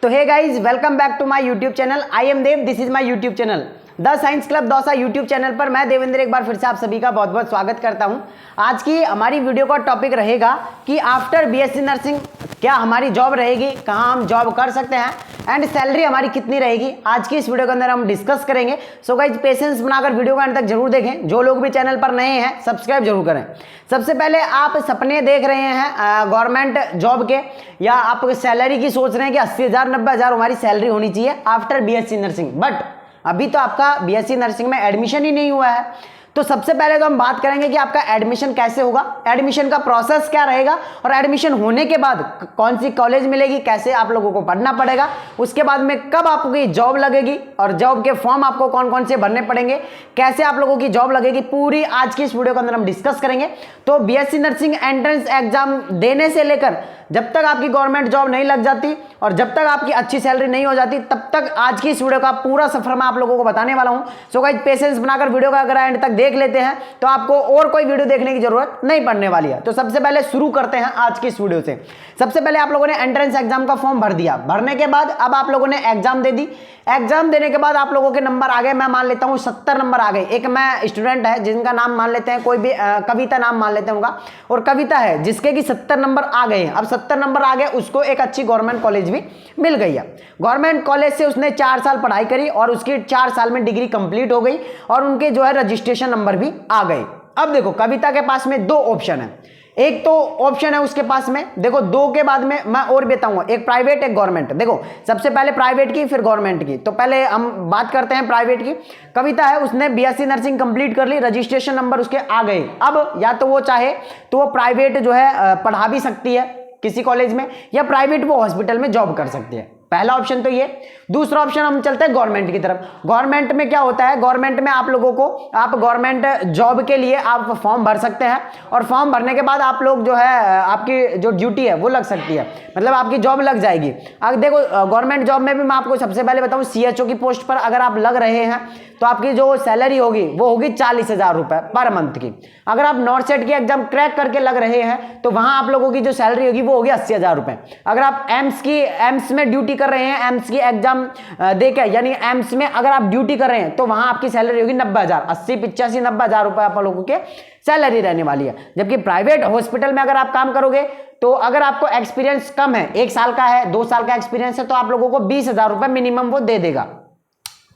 तो hey guys, welcome back to my YouTube channel. I am Dev, this is my YouTube channel the science club Dausa YouTube channel पर मैं देवेंद्र एक बार फिर से आप सभी का बहुत बहुत स्वागत करता हूं। आज की हमारी वीडियो का टॉपिक रहेगा कि आफ्टर बीएससी नर्सिंग क्या हमारी जॉब रहेगी, कहां हम जॉब कर सकते हैं एंड सैलरी हमारी कितनी रहेगी। आज की इस वीडियो के अंदर हम डिस्कस करेंगे। सो गाइज, पेशेंस बनाकर वीडियो को अंत तक जरूर देखें। जो लोग भी चैनल पर नए हैं सब्सक्राइब जरूर करें। सबसे पहले आप सपने देख रहे हैं गवर्नमेंट जॉब के, या आप सैलरी की सोच रहे हैं कि 80,000 90,000 हमारी सैलरी होनी चाहिए आफ्टर बीएससी नर्सिंग, बट अभी तो आपका बीएससी नर्सिंग में एडमिशन ही नहीं हुआ है। तो सबसे पहले तो हम बात करेंगे कि आपका एडमिशन कैसे होगा, एडमिशन का प्रोसेस क्या रहेगा और एडमिशन होने के बाद कौन सी कॉलेज मिलेगी, कैसे आप लोगों को पढ़ना पड़ेगा, उसके बाद में कब आपकी जॉब लगेगी और जॉब के फॉर्म आपको कौन कौन से भरने पड़ेंगे, कैसे आप लोगों की जॉब लगेगी, पूरी आज की इस वीडियो के अंदर हम डिस्कस करेंगे। तो बीएससी नर्सिंग एंट्रेंस एग्जाम देने से लेकर जब तक आपकी गवर्नमेंट जॉब नहीं लग जाती और जब तक आपकी अच्छी सैलरी नहीं हो जाती, तब तक आज की इस वीडियो का पूरा सफर मैं आप लोगों को बताने वाला हूं। सो गाइस, पेशेंस बनाकर वीडियो का अगर एंड तक देख लेते हैं तो आपको और कोई वीडियो देखने की जरूरत नहीं पड़ने वाली है। तो सबसे पहले शुरू करते हैं आज की इस वीडियो से। सबसे पहले आप लोगों ने एंट्रेंस एग्जाम का फॉर्म भर दिया, भरने के बाद अब आप लोगों ने एग्जाम दे दी। एग्जाम देने के बाद आप लोगों के नंबर आ गए, मैं मान लेता हूं 70 नंबर आ गए। एक मैं स्टूडेंट है जिनका नाम मान लेते हैं, कोई भी कविता नाम मान लेते हैं उनका, और कविता है जिसके कि 70 नंबर आ गए हैं। अब 70 नंबर आ गए, उसको एक अच्छी गवर्नमेंट कॉलेज भी मिल गई है। गवर्नमेंट कॉलेज से उसने 4 साल पढ़ाई करी और उसकी 4 साल में डिग्री कंप्लीट हो गई और उनके जो है रजिस्ट्रेशन नंबर भी आ गए। अब देखो, कविता के पास में 2 ऑप्शन है। एक तो ऑप्शन है उसके पास में, देखो 2 के बाद में मैं और बताऊंगा, एक प्राइवेट एक गवर्नमेंट। देखो सबसे पहले प्राइवेट की फिर गवर्नमेंट की। तो पहले हम बात करते हैं प्राइवेट की। कविता है, उसने बीएससी नर्सिंग कंप्लीट कर ली, रजिस्ट्रेशन नंबर उसके आ गए। अब या तो वो चाहे तो वो प्राइवेट जो है पढ़ा भी सकती है किसी कॉलेज में, या प्राइवेट वो हॉस्पिटल में जॉब कर सकती है। पहला ऑप्शन तो ये। दूसरा ऑप्शन हम चलते हैं गवर्नमेंट की तरफ। गवर्नमेंट में क्या होता है, गवर्नमेंट में आप लोगों को, आप गवर्नमेंट जॉब के लिए आप फॉर्म भर सकते हैं और फॉर्म भरने के बाद आप लोग जो है आपकी जो ड्यूटी है वो लग सकती है, मतलब आपकी जॉब लग जाएगी। अब देखो गवर्नमेंट जॉब में भी मैं आपको सबसे पहले बताऊं, सीएचओ की पोस्ट पर अगर आप लग रहे हैं तो आपकी जो सैलरी होगी वो होगी 40,000 रुपए पर मंथ की। अगर आप नॉर्सेट की एग्जाम क्रैक करके लग रहे हैं तो वहां आप लोगों की जो सैलरी होगी वो होगी 80,000 रुपए। अगर आप एम्स में ड्यूटी कर रहे हैं, एम्स की एग्जाम देके, यानी एम्स में अगर आप ड्यूटी कर रहे हैं तो वहां आपकी सैलरी होगी 90,000, 80 85 90,000 रुपए आप लोगों के सैलरी रहने वाली है। जबकि प्राइवेट हॉस्पिटल में अगर आप काम करोगे तो अगर आपको एक्सपीरियंस कम है, 1 साल का है, 2 साल का एक्सपीरियंस है, तो आप लोगों को 20,000 रुपए मिनिमम वो दे देगा।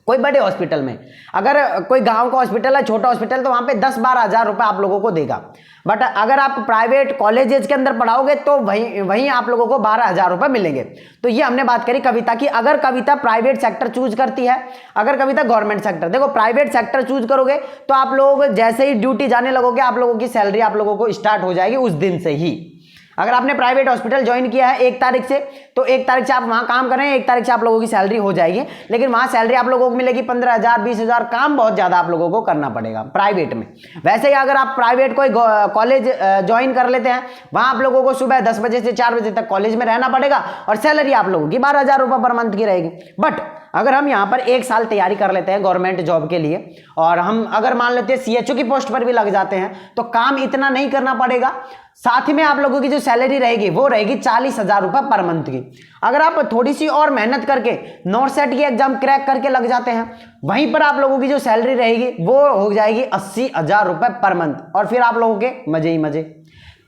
कोई बड़े हॉस्पिटल में, अगर कोई गांव का हॉस्पिटल है, छोटा हॉस्पिटल, तो वहां पे 10-12 हजार रुपए आप लोगों को देगा। बट अगर आप प्राइवेट कॉलेजेस के अंदर पढ़ाओगे तो वहीं आप लोगों को 12,000 रुपए मिलेंगे। तो ये हमने बात करी कविता की। अगर कविता प्राइवेट सेक्टर चूज करती है, अगर कविता गवर्नमेंट सेक्टर, देखो प्राइवेट सेक्टर चूज करोगे तो आप लोग जैसे ही ड्यूटी जाने लगोगे आप लोगों की सैलरी आप लोगों को स्टार्ट हो जाएगी उस दिन से ही। अगर आपने प्राइवेट हॉस्पिटल ज्वाइन किया है 1 तारीख से, तो 1 तारीख से आप वहां काम कर रहे हैं, 1 तारीख से आप लोगों की सैलरी हो जाएगी। लेकिन वहां सैलरी आप लोगों को मिलेगी 15,000 20,000, काम बहुत ज्यादा आप लोगों को करना पड़ेगा प्राइवेट में। वैसे ही अगर आप प्राइवेट कोई कॉलेज ज्वाइन कर लेते हैं, वहां आप लोगों को सुबह 10 बजे से 4 बजे तक कॉलेज में रहना पड़ेगा और सैलरी आप लोगों की 12,000 रुपए पर मंथ की रहेगी। बट अगर हम यहाँ पर 1 साल तैयारी कर लेते हैं गवर्नमेंट जॉब के लिए और हम अगर मान लेते हैं सीएचओ की पोस्ट पर भी लग जाते हैं, तो काम इतना नहीं करना पड़ेगा। साथ ही में आप लोगों की जो सैलरी रहेगी वो रहेगी 40,000 रुपए पर मंथ की। अगर आप थोड़ी सी और मेहनत करके नॉर्सेट की एग्जाम क्रैक करके लग जाते हैं, वहीं पर आप लोगों की जो सैलरी रहेगी वो हो जाएगी 80,000 रुपए पर मंथ, और फिर आप लोगों के मजे ही मजे।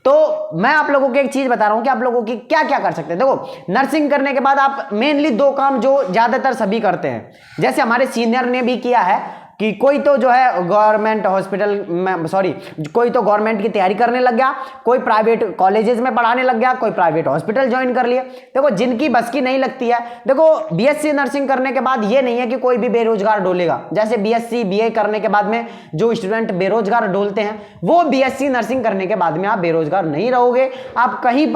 तो मैं आप लोगों को एक चीज बता रहा हूं कि आप लोगों की क्या क्या कर सकते हैं। देखो, नर्सिंग करने के बाद आप मेनली 2 काम जो ज्यादातर सभी करते हैं, जैसे हमारे सीनियर ने भी किया है कि कोई तो जो है गवर्नमेंट हॉस्पिटल में, सॉरी, कोई तो गवर्नमेंट की तैयारी करने लग गया, कोई प्राइवेट कॉलेजेस में पढ़ाने लग गया, कोई प्राइवेट हॉस्पिटल ज्वाइन कर लिए। देखो जिनकी बस की नहीं लगती है, देखो बीएससी नर्सिंग करने के बाद ये नहीं है कि कोई भी बेरोजगार डोलेगा। जैसे बीएससी बीए करने के बाद में जो स्टूडेंट बेरोजगार डोलते हैं, वो बीएससी नर्सिंग करने के बाद में आप बेरोजगार नहीं रहोगे। आप कहीं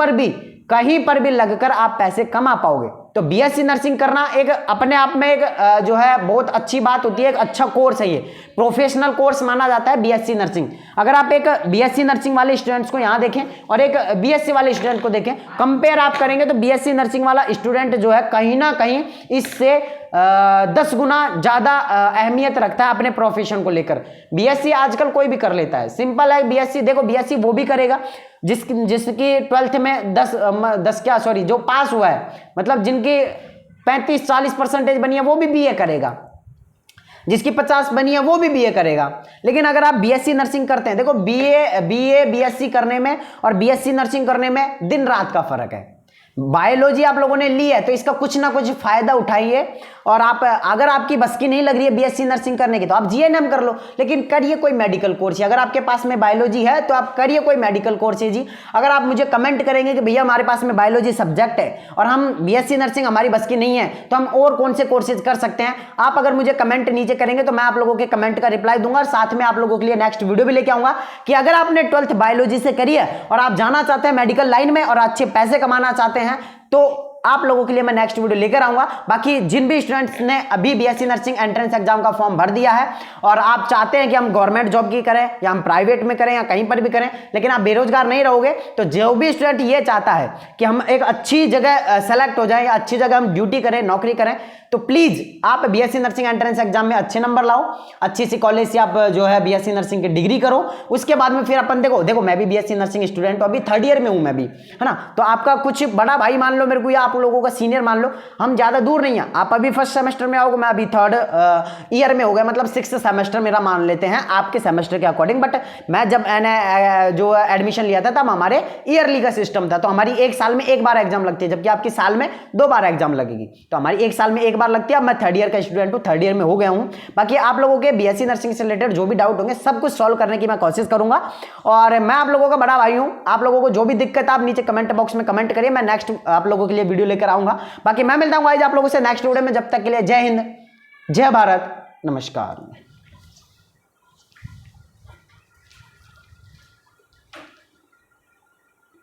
पर भी लगकर आप पैसे कमा पाओगे। तो बीएससी नर्सिंग करना एक अपने आप में एक जो है बहुत अच्छी बात होती है, एक अच्छा कोर्स है, ये प्रोफेशनल कोर्स माना जाता है बीएससी नर्सिंग। अगर आप एक बीएससी नर्सिंग वाले स्टूडेंट्स को यहाँ देखें और एक बीएससी वाले स्टूडेंट को देखें, कंपेयर आप करेंगे तो बीएससी नर्सिंग वाला स्टूडेंट जो है कहीं ना कहीं इससे 10 गुना ज्यादा अहमियत रखता है अपने प्रोफेशन को लेकर। बीएससी आजकल कोई भी कर लेता है, सिंपल है बीएससी। देखो बीएससी वो भी करेगा जिसकी 12th में 10 क्या, सॉरी, जो पास हुआ है, मतलब जिनकी 35-40% बनी है वो भी बीए करेगा, जिसकी 50 बनी है वो भी बीए करेगा। लेकिन अगर आप बीएससी नर्सिंग करते हैं, देखो बीए बीएससी करने में और बीएससी नर्सिंग करने में दिन रात का फर्क है। बायोलॉजी आप लोगों ने ली है तो इसका कुछ ना कुछ फायदा उठाइए, और आप अगर आपकी बस की नहीं लग रही है बीएससी नर्सिंग करने की तो आप जीएनएम कर लो, लेकिन करिए कोई मेडिकल कोर्स। अगर आपके पास में बायोलॉजी है तो आप करिए कोई मेडिकल कोर्स है जी। अगर आप मुझे कमेंट करेंगे कि भैया हमारे पास में बायोलॉजी सब्जेक्ट है और हम बीएससी नर्सिंग हमारी बस की नहीं है तो हम और कौन से कोर्सेज कर सकते हैं, आप अगर मुझे कमेंट नीचे करेंगे तो मैं आप लोगों के कमेंट का रिप्लाई दूंगा, और साथ में आप लोगों के लिए नेक्स्ट वीडियो भी लेके आऊंगा कि अगर आपने 12th बायोलॉजी से करी है और आप जाना चाहते हैं मेडिकल लाइन में और अच्छे पैसे कमाना चाहते हैं तो आप लोगों के लिए मैं नेक्स्ट वीडियो लेकर आऊंगा। बाकी जिन भी स्टूडेंट्स ने अभी बीएससी नर्सिंग एंट्रेंस एग्जाम का फॉर्म भर दिया है और आप चाहते हैं कि हम गवर्नमेंट जॉब की करें या हम प्राइवेट में करें या कहीं पर भी करें, लेकिन आप बेरोजगार नहीं रहोगे, तो जो भी स्टूडेंट ये चाहता है कि हम एक अच्छी जगह सेलेक्ट हो जाए या अच्छी जगह हम ड्यूटी करें, नौकरी करें, तो प्लीज आप बीएससी नर्सिंग एंट्रेंस एग्जाम में अच्छे नंबर लाओ, अच्छी सी कॉलेज से आप जो है बीएससी नर्सिंग की डिग्री करो। उसके बाद में फिर अपन देखो मैं भी बीएससी नर्सिंग स्टूडेंट हूं, अभी 3rd ईयर में हूं मैं भी, है ना। तो आपका कुछ बड़ा भाई मान लो मेरे को, या आप लोगों का सीनियर मान लो, हम ज्यादा दूर नहीं है। आप अभी 1st सेमेस्टर में आओगे, मैं अभी 3rd ईयर में हो गया, मतलब 6th सेमेस्टर मेरा मान लेते हैं आपके सेमेस्टर के अकॉर्डिंग। बट मैं जब जो एडमिशन लिया था तब हमारे ईयरली का सिस्टम था, तो हमारी 1 साल में 1 बार एग्जाम लगती है, जबकि आपकी साल में 2 बार एग्जाम लगेगी। तो हमारी 1 साल में 1 बार लगती है। अब मैं 3rd ईयर का स्टूडेंट हूं, 3rd ईयर में हो गया हूं। बाकी आप लोगों के बीएससी नर्सिंग से रिलेटेड जो भी डाउट होंगे सब कुछ सॉल्व करने की मैं कोशिश करूंगा, और मैं आप लोगों का बड़ा भाई हूं। आप लोगों को जो भी दिक्कत आप नीचे कमेंट बॉक्स में कमेंट करिए, मैं नेक्स्ट आप लोगों के लिए वीडियो लेकर आऊंगा। बाकी मैं मिलता हूं आज आप लोगों से नेक्स्ट वीडियो में, जब तक के लिए जय हिंद, जय भारत, नमस्कार।